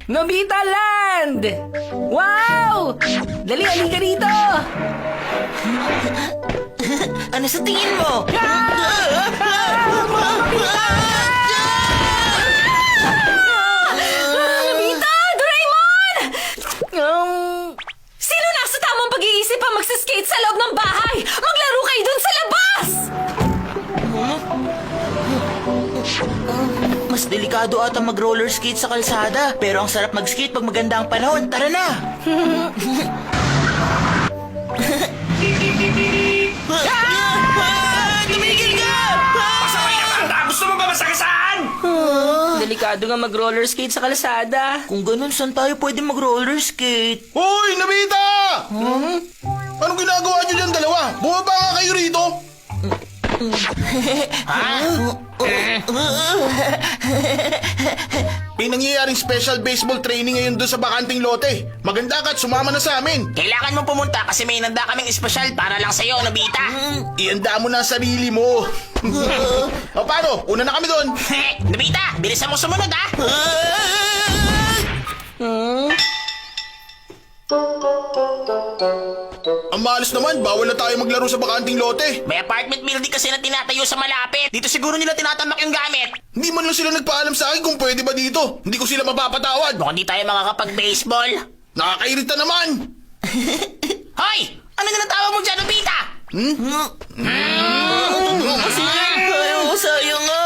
Nobita Land! Wow! Dali, halika dito! Ano sa tingin mo? Nobita! Doraemon! Sino nasa tamang pag-iisip ang magsiskate sa loob ng bahay? Maglaro kayo dun sa labas! Mas delikado ata mag-roller skate sa kalsada. Pero ang sarap mag-skate pag maganda ang panahon. Tara na! Tumigil ka! Pasaway na bata! Gusto mo ba masagasaan? Delikado nga mag-roller skate sa kalsada. Kung ganun, saan tayo pwede mag-roller skate? Hoy, Nobita! Anong ginagawa niyo dyan dalawa? Bumaba nga kayo rito. May nangyayaring special baseball training ngayon doon sa bakanting lote. Maganda ka at sumama na sa amin. Kailangan mo pumunta kasi may inanda kaming espesyal para lang sa'yo, Nobita. Ianda mo na ang sarili mo. O paano? Una na kami doon. Nobita, bilisan mo sumunod, ha? Ang malas naman, bawal na tayo maglaro sa bakanting lote. May apartment building kasi na tinatayo sa malapit. Dito siguro nila tinatamak yung gamit. Hindi man lang sila nagpaalam sa akin kung pwede ba dito. Hindi ko sila mapapatawad. Mukhang di tayo makakapag-baseball. Nakakairita naman. Hoy! Ano na natawa mo dyan, Nobita? Sayang nga.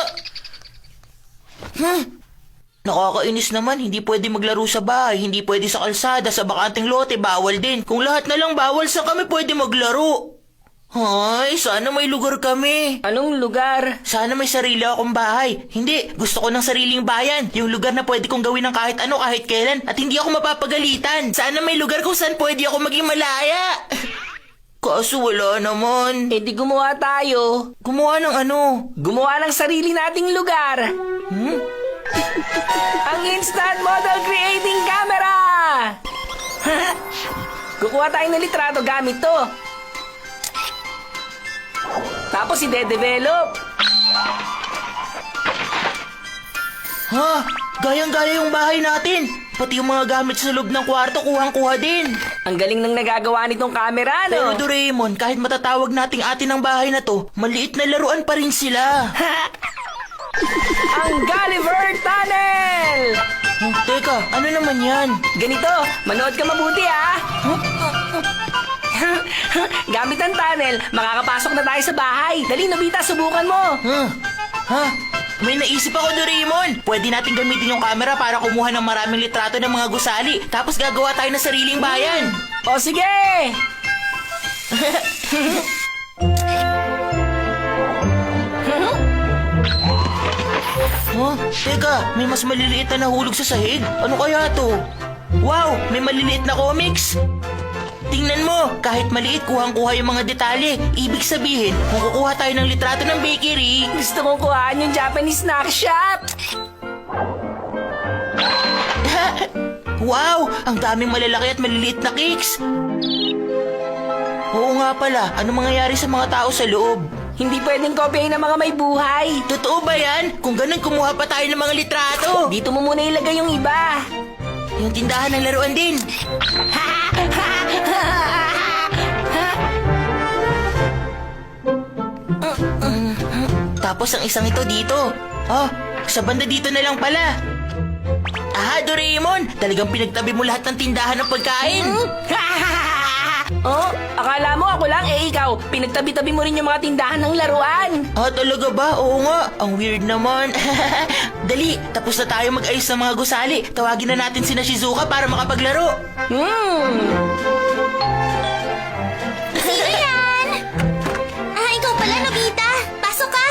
Nakakainis naman, hindi pwede maglaro sa bahay, hindi pwede sa kalsada, sa bakanting lote, bawal din. Kung lahat na lang bawal, sa kami pwede maglaro? Ay, sana may lugar kami. Anong lugar? Sana may sarili akong bahay. Hindi, gusto ko ng sariling bayan. Yung lugar na pwede kong gawin ng kahit ano, kahit kailan. At hindi ako mapapagalitan. Sana may lugar kung saan pwede ako maging malaya. Kaso wala naman. Eh di gumawa tayo. Gumawa ng ano? Gumawa ng sarili nating lugar. Ang Instant Model Creating Camera! Kukuha tayo ng litrato gamit to. Tapos ide-develop. Ha? Gayang-gaya yung bahay natin. Pati yung mga gamit sa loob ng kwarto, kuhang-kuha din. Ang galing ng nagagawa nitong camera, Pero no? Doraemon, kahit matatawag nating atin ang bahay na to, maliit na laruan pa rin sila. Ang Gulliver Tunnel! Teka, ano naman yan? Ganito, manood ka mabuti, ha? Gamit ang tunnel, makakapasok na tayo sa bahay. Dali, Nobita, subukan mo. Ha? May naisip ako, Doraemon. Pwede natin gamitin yung camera para kumuha ng maraming litrato ng mga gusali. Tapos gagawa tayo ng sariling bayan. O sige! Teka, may mas maliliit na nahulog sa sahig. Ano kaya to? Wow, may maliliit na comics. Tingnan mo, kahit maliit, kuhang-kuha yung mga detalye. Ibig sabihin, kung kukuha tayo ng litrato ng bakery, Gusto kong kuhaan yung Japanese snack shop. wow, ang daming malalaki at maliliit na cakes. Oo nga pala, ano mangyayari sa mga tao sa loob? Hindi pwedeng kopyahin ng mga may buhay. Totoo ba yan? Kung ganun, kumuha pa tayo ng mga litrato. Dito mo muna ilagay yung iba. Yung tindahan ng laruan din. Tapos ang isang ito dito. Oh, sa banda dito na lang pala. Aha, Doraemon! Talagang pinagtabi mo lahat ng tindahan ng pagkain. Oh, akala mo ako lang, eh ikaw, pinagtabi-tabi mo rin yung mga tindahan ng laruan. Ah, talaga ba? Oo nga. Ang weird naman. Dali, tapos na tayo mag-ayos sa mga gusali. Tawagin na natin sina Shizuka para makapaglaro. Sino yan? Ikaw pala, Nobita. Pasok ka.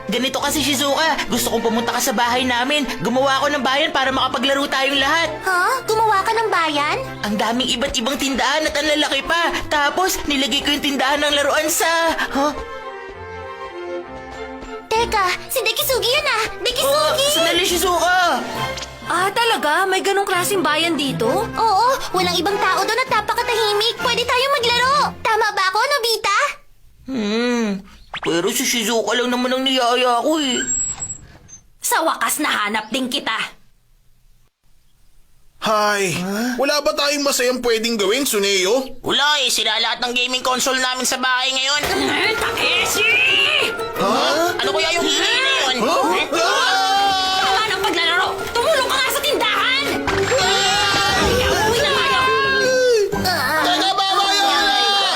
Ganito kasi, Shizuka. Gusto kong pumunta ka sa bahay namin. Gumawa ako ng bayan para makapaglaro tayong lahat. Ha? Gumawa ka ng bayan? Ang daming iba't ibang tindahan at ang lalaki pa. Tapos, nilagay ko yung tindahan ng laruan sa... Huh? Teka, si Dekisugi yun ah! Dekisugi! Sandali, Shizuka! Talaga? May ganong klaseng bayan dito? Oo, walang ibang tao doon at napakatahimik. Pwede tayong maglaro. Tama ba ako, Nobita? Pero si Shizuka lang naman ang niyaya ko eh. Sa wakas nahanap din kita. Hay, wala ba tayong masayang pwedeng gawin, Suneo? Wala eh, sila lahat ng gaming console namin sa bahay ngayon. Takeshi! Ano kaya yung hihingin na yun? Tama ng paglalaro! Tumulong ka nga sa tindahan! Uwi na tayo!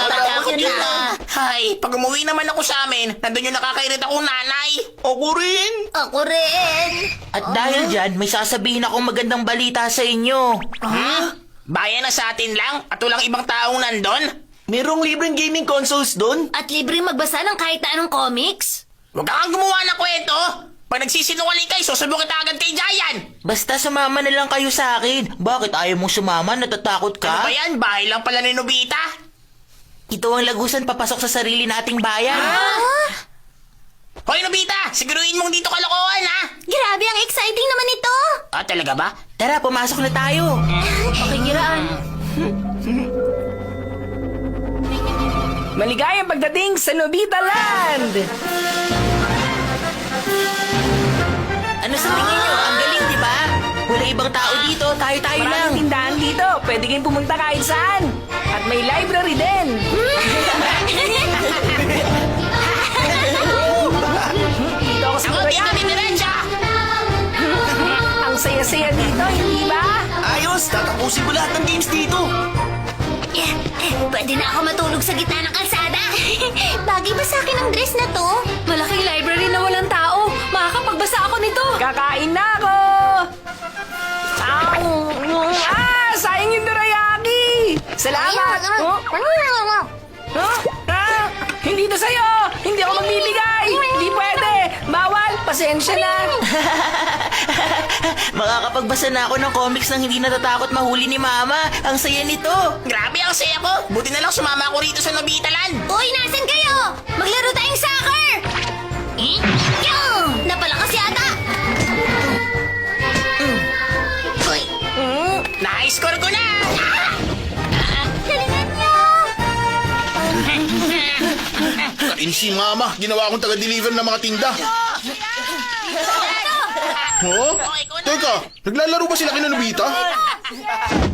Tatakot yun na. Hay, pag umuwi naman ako sa amin, nandun yung nakakairita kong nanay. Ako rin. Ako rin! At dahil dyan, may sasabihin akong magandang balita sa inyo. Bayan na sa atin lang at walang ibang taong nandun? Merong libreng gaming consoles doon? At libreng magbasa ng kahit na anong comics? Huwag kang gumawa ng kwento. Pag nagsisinungaling kayo, susubo kita agad kay Giant. Basta sumama na lang kayo sa akin. Bakit ayaw mong sumama? Natatakot Ano ka? ba yan? Bahay lang pala ni Nobita. Ito ang lagusan papasok sa sarili nating bayan. Hoy Nobita, siguruhin mong dito kalokohan ha. Grabe, ang exciting naman ito! Ah, talaga ba? Tara, pumasok na tayo. Okay, giraan. Maligayang pagdating sa Nobita Land! Ano sa tingin nyo? Ang galing, di ba? Wala ibang tao dito, tayo-tayo lang. Maraming tindahan dito. Pwede kayong pumunta kahit saan. At may library din. Dito ako sa Ako, Korea. Tito Diretsa. Ang saya-saya dito, hindi ba? Ayos, tatapusin ko lahat ng games dito. Pwede na ako matulog sa gitna ng kalsada. Bagay ba sa akin ang dress na to? Malaking library na walang tao. Makakapagbasa ako nito. Kakain na ako! Sayang yung dorayaki! Salamat! Hindi to sa'yo! Hindi ako magbibigay! Hindi pwede! Bawal! Pasensya na! Makakapagbasa na ako ng comics nang hindi natatakot mahuli ni Mama. Ang saya nito. Grabe ang saya ko. Buti na lang sumama ako rito sa Nobita Land. Uy, nasan kayo? Maglaro tayong soccer! Napalakas yata! Uy, Na-score ko na! galingan niyo! Kain si Mama, ginawa akong taga-deliver ng mga tinda. Oh? Teka, naglalaro ba sila kina Nobita?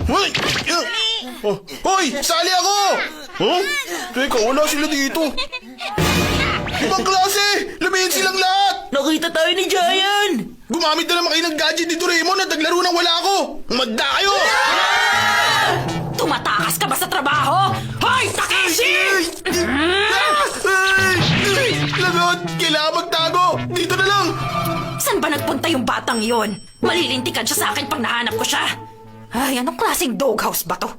Hoy! Oh, hoy! Sali ako! Huh? Teka, wala sila dito. Ibang klase! Lumihin silang lahat! Nakita tayo ni Giant. Gumamit na naman kayo ng gadget ni Doraemon at naglaro nang wala ako! Magda kayo! Tumatakas ka ba sa trabaho? Hoy, Takeshi! Lagot! Kailangan magtago! Dito na lang! Saan ba nagpunta yung batang yon? Malilintikan siya sa akin pag nahanap ko siya. Ay, anong klaseng doghouse ba to?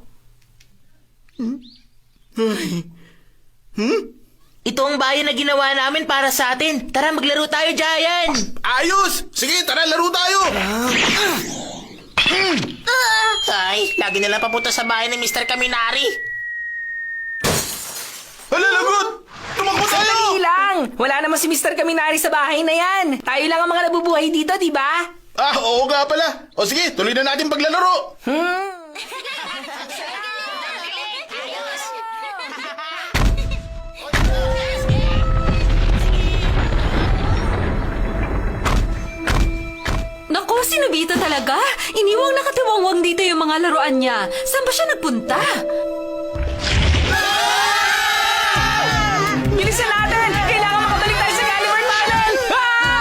Ito ang bayan na ginawa namin para sa atin. Tara, maglaro tayo, Giant. Ayos! Sige, tara, laro tayo! Ay, lagi na lang papunta sa bahay ni Mr. Kaminari. Hala, lagot! Tumakbo tayo! Sandali lang! Wala naman si Mr. Kaminari sa bahay na yan. Tayo lang ang mga nabubuhay dito, di ba? Ah, oo nga pala. O sige, tuloy na natin paglalaro. Naku, si Nobita talaga. Iniwang nakatiwangwang dito yung mga laruan niya. Saan ba siya nagpunta? Bilisan natin! Kailangan makabalik tayo sa Gulliver Tunnel!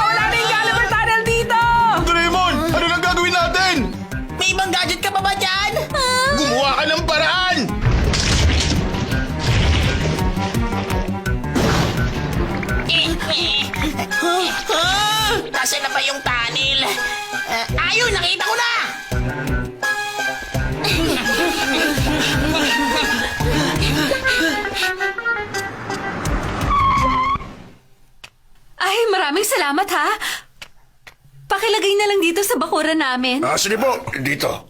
Wala na yung Gulliver Tunnel dito! Doraemon, ano lang gagawin natin? May ibang gadget ka pa ba dyan? Gumawa ka ng paraan! Nasaan na ba yung tunnel? Ayun, nakita ko na! Ay, maraming salamat ha. Pakilagay na lang dito sa bakuran namin. Sige po, dito.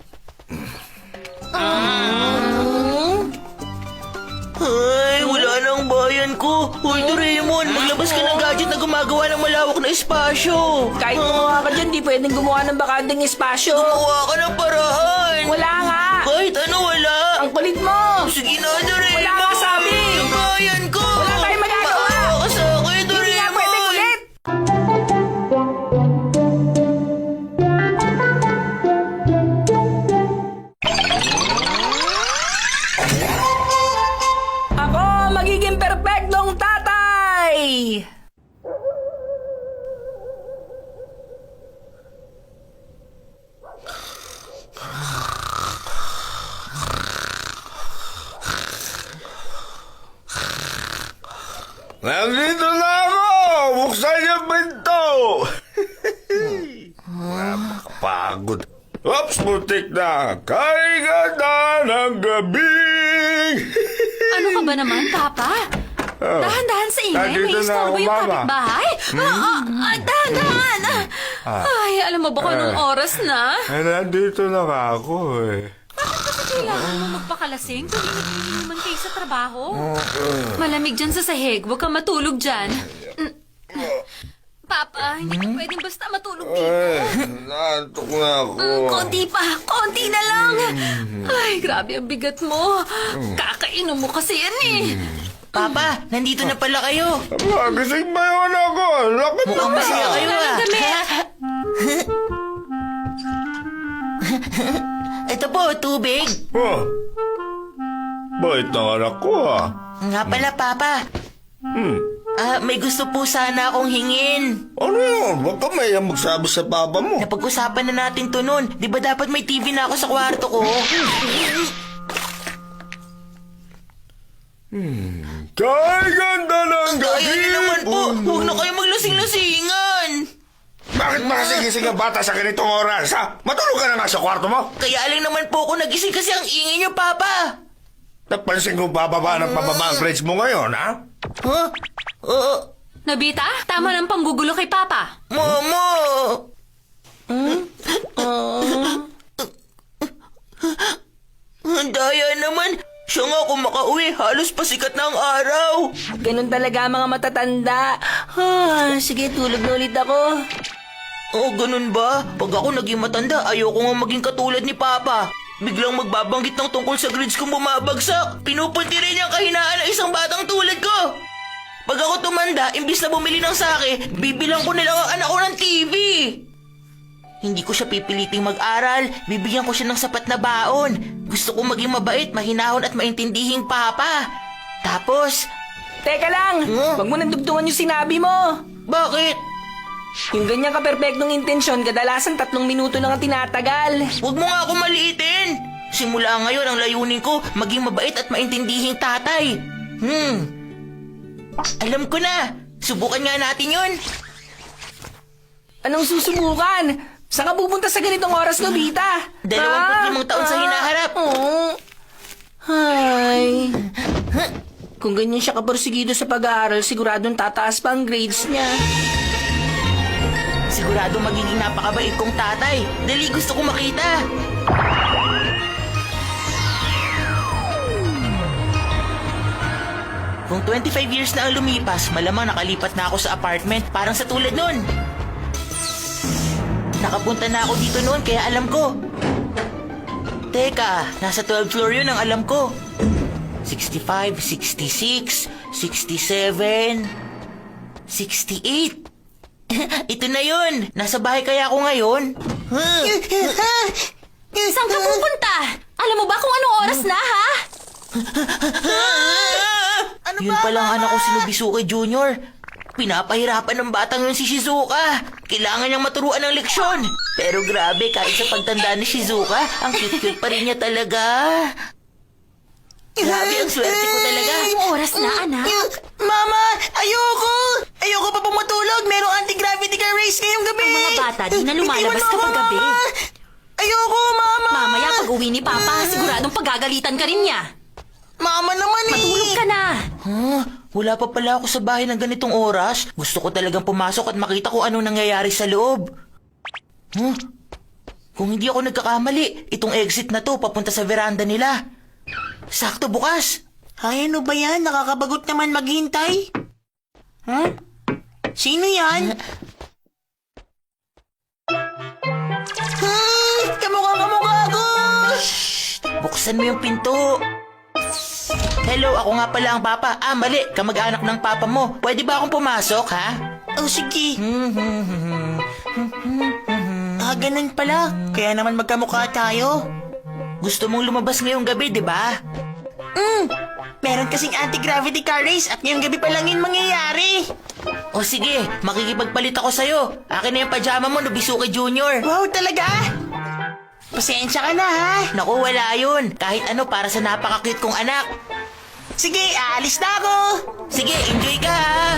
Ay, wala na ang bayan ko. Hoy, Doraemon, maglabas ka ng gadget na gumagawa ng malawak na espasyo. Kahit gumawa ka dyan, di pwedeng gumawa ng bakanding espasyo. Gumawa ka ng paraan. Wala nga! Kahit ano, wala. Ang kulit mo! Sige na, Doraemon. Wala nga sabi. Ang bayan ko. Wala tayong magagawa. Maawa ka sa akin, Hindi nga Doraemon. pwedeng ulit! Nandito na ako! Buksan yung pinto! Nakakapagod. Oops, butik na. Kaiganda ng gabi! Ano ka ba naman, Papa? Dahan-dahan sa ingay. May Nandito na istorbo ako, yung Mama. kapitbahay. Dahan-dahan. Ay, alam mo ba kung anong oras na? Nandito na nga ako eh. Kailangan mo magpakalasing kung init naman kayo sa trabaho. Malamig dyan sa sahig. Huwag kang matulog dyan. Papa, hindi ka pwedeng basta matulog dito. Nantok na ako. Konti pa. Konti na lang. Ay, grabe ang bigat mo. Kakainom mo kasi yan eh. Papa, nandito na pala kayo. Gising ba yun ako? Lakad na Mukhang masaya ba? kayo ah. Ito po, tubig. Oh. Bait ng anak ko ah. Nga pala, Papa. May gusto po sana akong hingin. Ano yun? Huwag ka mayang magsabi sa papa mo. Napag-usapan na natin to nun. Di ba dapat may TV na ako sa kwarto ko? Kay ganda ng gabi! Kaya naman po, huwag na kayo maglasing-lasingan. Bakit makasingising ang bata sa ganitong oras, ha? Matulog ka na nga sa kwarto mo. Kaya lang naman po ako nagising kasi ang ingay niyo, Papa. Napansin kong bababa ng pababa ang grades mo ngayon, ha? Huh? Nobita, tama ng panggugulo kay Papa. Mama! Daya naman. Siya nga kung makauwi, halos pasikat na ang araw. Ganun talaga mga matatanda. Sige, tulog na ulit ako. Oh, ganun ba? Pag ako naging matanda, ayoko nga maging katulad ni Papa. Biglang magbabanggit ng tungkol sa grades kong bumabagsak. Pinupunti rin ang kahinaan ng isang batang tulad ko. Pag ako tumanda, imbis na bumili ng sake, bibilang ko nilang ang anak ko ng TV. Hindi ko siya pipiliting mag-aral, bibigyan ko siya ng sapat na baon. Gusto ko maging mabait, mahinahon at maintindihing Papa. Tapos, Teka lang! Huwag mo nang dugtungan yung sinabi mo. bakit? Yung ganyan ka-perpektong intensyon, kadalasan 3 minuto na nga tinatagal. Huwag mo nga ako maliitin. Simula ngayon ang layunin ko, maging mabait at maintindihing tatay. Alam ko na. Subukan nga natin yun. Anong susubukan? Saan ka pupunta sa ganitong oras, Nobita? 25 taon sa hinaharap. Ay. Kung ganyan siya kaporsigido sa pag-aaral, siguradong tataas pa ang grades niya. Sigurado magiging napakabait kong tatay. Dali, gusto ko makita. Kung 25 years na ang lumipas, malamang nakalipat na ako sa apartment parang sa tulad nun. Nakapunta na ako dito noon kaya alam ko. Teka, nasa 12th floor yun ang alam ko. 65, 66, 67, 68. Ito na yun. Nasa bahay kaya ako ngayon. Saan ka pupunta? Alam mo ba kung anong oras na, ha? Yun palang anak ko si Nobisuke Jr. Pinapahirapan ng batang yun si Shizuka. Kailangan niyang maturuan ng leksyon. Pero grabe, kahit sa pagtanda ni Shizuka, ang cute-cute pa rin niya talaga. Grabe, ang swerte ko talaga. Anong oras na, anak? Mama! Ayoko! Ayoko pa pumatulog! Merong anti-gravity car race ngayong gabi! Ang mga bata, di na lumalabas kapag gabi. Ayoko, Mama! Mamaya pag uwi ni Papa, siguradong pagagalitan ka rin niya. Mama naman eh! Matulog ka na. Wala pa pala ako sa bahay ng ganitong oras. Gusto ko talagang pumasok at makita kung anong nangyayari sa loob. Kung hindi ako nagkakamali, itong exit na to papunta sa veranda nila. Sakto bukas. Ay, ano ba yan? Nakakabagot naman maghintay. Sino yan? Kamukha ko! Buksan mo yung pinto. Hello, ako nga pala ang papa. Mali, kamag-anak ng papa mo. Pwede ba akong pumasok, ha? Oh, sige. Ganun pala. Kaya naman magkamukha tayo. Gusto mong lumabas ngayong gabi, di ba? Meron kasing anti-gravity car race at ngayong gabi pa lang yun mangyayari. O sige, makikipagpalit ako sa'yo. Akin na yung pajama mo, Nobisuke Jr. Wow, talaga? Pasensya ka na, ha? Naku, wala yun. Kahit ano para sa napaka-cute kong anak. Sige, aalis na ako. Sige, enjoy ka ha!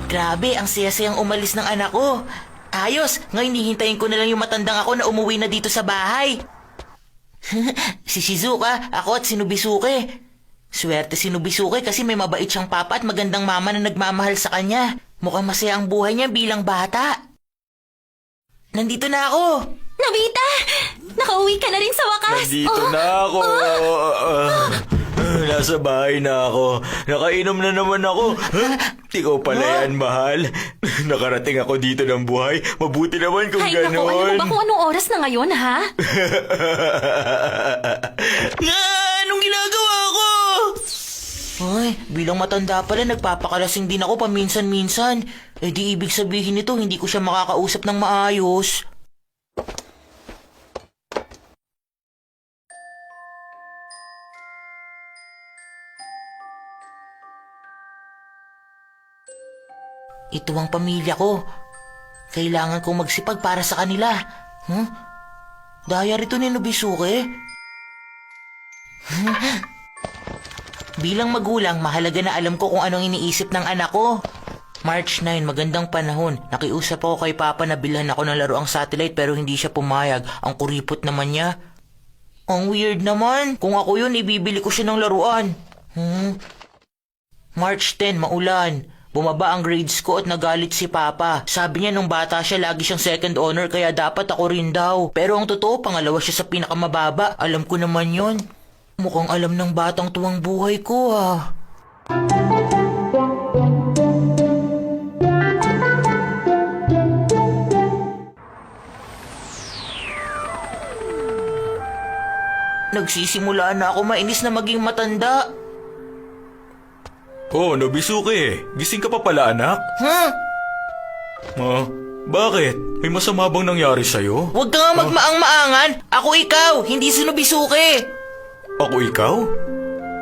Grabe, ang saya-sayang umalis ng anak ko. Ayos, ngayon hihintayin ko na lang yung matandang ako na umuwi na dito sa bahay. Si Shizuka, ako at si Nobisuke. Swerte si Nobisuke kasi may mabait siyang papa at magandang mama na nagmamahal sa kanya. Mukhang masaya ang buhay niya bilang bata. Nandito na ako. Nobita! Nakauwi ka na rin sa wakas! Nandito na ako. Nasa bahay na ako. Nakainom na naman ako. Ikaw pala yan, mahal. Nakarating ako dito ng buhay. Mabuti naman kung Ay, naku, ganon. ano ba kung anong oras na ngayon, ha? Anong ginagawa ko? Ay, bilang matanda pala, nagpapakalasing din ako paminsan-minsan. Eh di ibig sabihin nito, hindi ko siya makakausap ng maayos. Ito ang pamilya ko. Kailangan kong magsipag para sa kanila. Diary to ni Nobisuke. Bilang magulang, mahalaga na alam ko kung anong iniisip ng anak ko. March 9, magandang panahon. Nakiusap ako kay Papa na bilhan ako ng laruang satellite pero hindi siya pumayag. Ang kuripot naman niya. Ang weird naman. Kung ako yun, ibibili ko siya ng laruan. March 10, maulan. Bumaba ang grades ko at nagalit si Papa. Sabi niya nung bata siya lagi siyang second honor kaya dapat ako rin daw. Pero ang totoo, pangalawa siya sa pinakamababa. Alam ko naman yon. Mukhang alam ng batang tuwang buhay ko ah. Nagsisimula na ako mainis na maging matanda. Oh, Nobisuke. Gising ka pa pala, anak? Bakit? May masama bang nangyari sa'yo? Huwag ka nga magmaang-maangan. Ako ikaw, hindi si Nobisuke. Ako ikaw?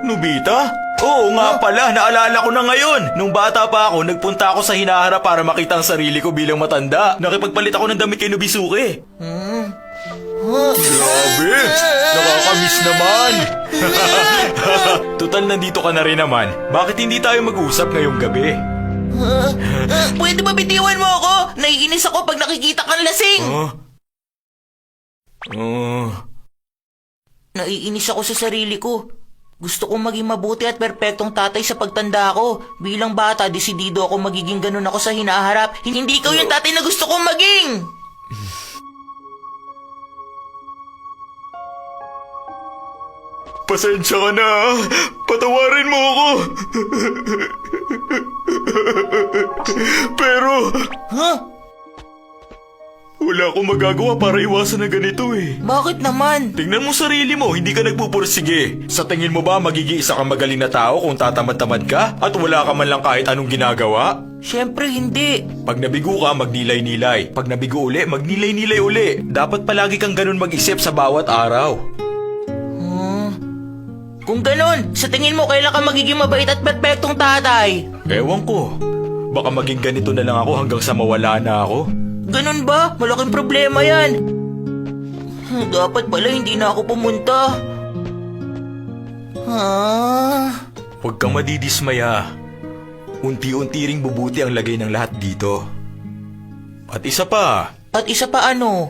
Nobita? Oo nga pala, naalala ko na ngayon. Nung bata pa ako, nagpunta ako sa hinaharap para makita ang sarili ko bilang matanda. Nakipagpalit ako ng damit kay Nobisuke. Grabe! Nakakamiss naman! Tutal, nandito ka na rin naman. Bakit hindi tayo mag-usap ngayong gabi? Pwede ba bitiwan mo ako? Naiinis ako pag nakikita kang lasing. Naiinis ako sa sarili ko. Gusto kong maging mabuti at perpektong tatay sa pagtanda ko. Bilang bata, desidido ako magiging ganun ako sa hinaharap. Hindi ikaw yung tatay na gusto kong maging. Pasensya ka na. Patawarin mo ako. Pero wala akong magagawa para iwasan na ganito eh. Bakit naman? Tingnan mo sarili mo, hindi ka nagpupursige. Sa tingin mo ba magiging isa kang magaling na tao kung tatamad-tamad ka at wala ka man lang kahit anong ginagawa? Siyempre hindi. Pag nabigo ka, magnilay-nilay. Pag nabigo uli, magnilay-nilay uli. Dapat palagi kang ganun mag-isip sa bawat araw. Kung ganun, sa tingin mo kailan ka magiging mabait at perpektong tatay? Ewan ko. Baka maging ganito na lang ako hanggang sa mawala na ako. Ganun ba? Malaking problema yan. Dapat pala hindi na ako pumunta. Huwag kang madidismaya. Unti-unti ring bubuti ang lagay ng lahat dito. At isa pa, At isa pa ano?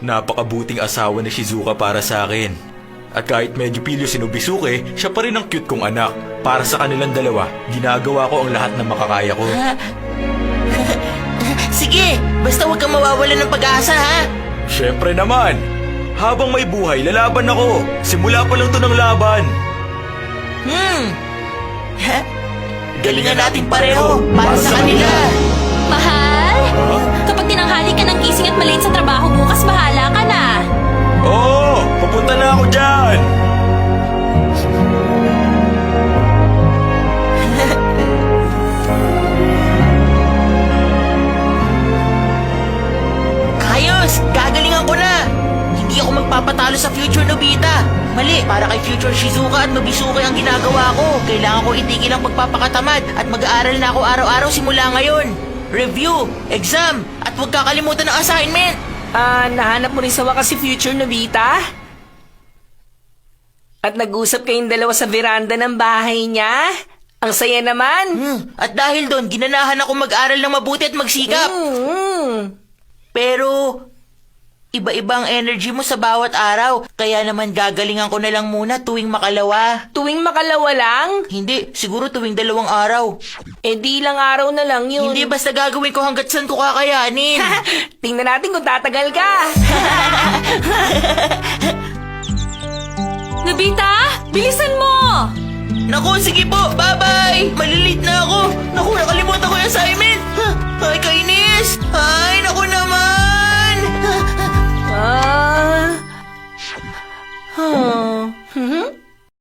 napakabuting asawa ni Shizuka para sa akin. At kahit medyo pilyo si Nobisuke, siya pa rin ang cute kong anak. Para sa kanilang dalawa, ginagawa ko ang lahat ng makakaya ko. Sige, basta huwag kang mawawalan ng pag-asa ha. Siyempre naman, habang may buhay, lalaban ako. Simula pa lang to ng laban. Galingan natin pareho para sa kanila. Mahal? Kapag tinanghali ka ng gising at maliit sa trabaho bukas, bahala ka na. Oo, pupunta na ako dyan. Ayos, gagalingan ko na. Hindi ako magpapatalo sa future Nobita. Mali, para kay future Shizuka at Nobisuke ang ginagawa ko. Kailangan ko itigil ang pagpapakatamad at mag-aaral na ako araw-araw simula ngayon. Review, exam, at huwag kakalimutan ng assignment. Nahanap mo rin sa wakas si Future Nobita? At nag-usap kayong dalawa sa veranda ng bahay niya? Ang saya naman. At dahil doon, ginanahan ako mag-aral ng mabuti at magsikap. Pero, iba-iba ang energy mo sa bawat araw. Kaya naman gagalingan ko na lang muna tuwing makalawa. Tuwing makalawa lang? Hindi, siguro tuwing 2 araw. Eh di lang araw na lang yun. Hindi, basta gagawin ko hanggat saan ko kakayanin. Tingnan natin kung tatagal ka. Nobita, bilisan mo! Naku, sige po, bye-bye! Malilate na ako! Naku, nakalimutan ko yung assignment! Ay, kainis! Ay, naku naman! Ah.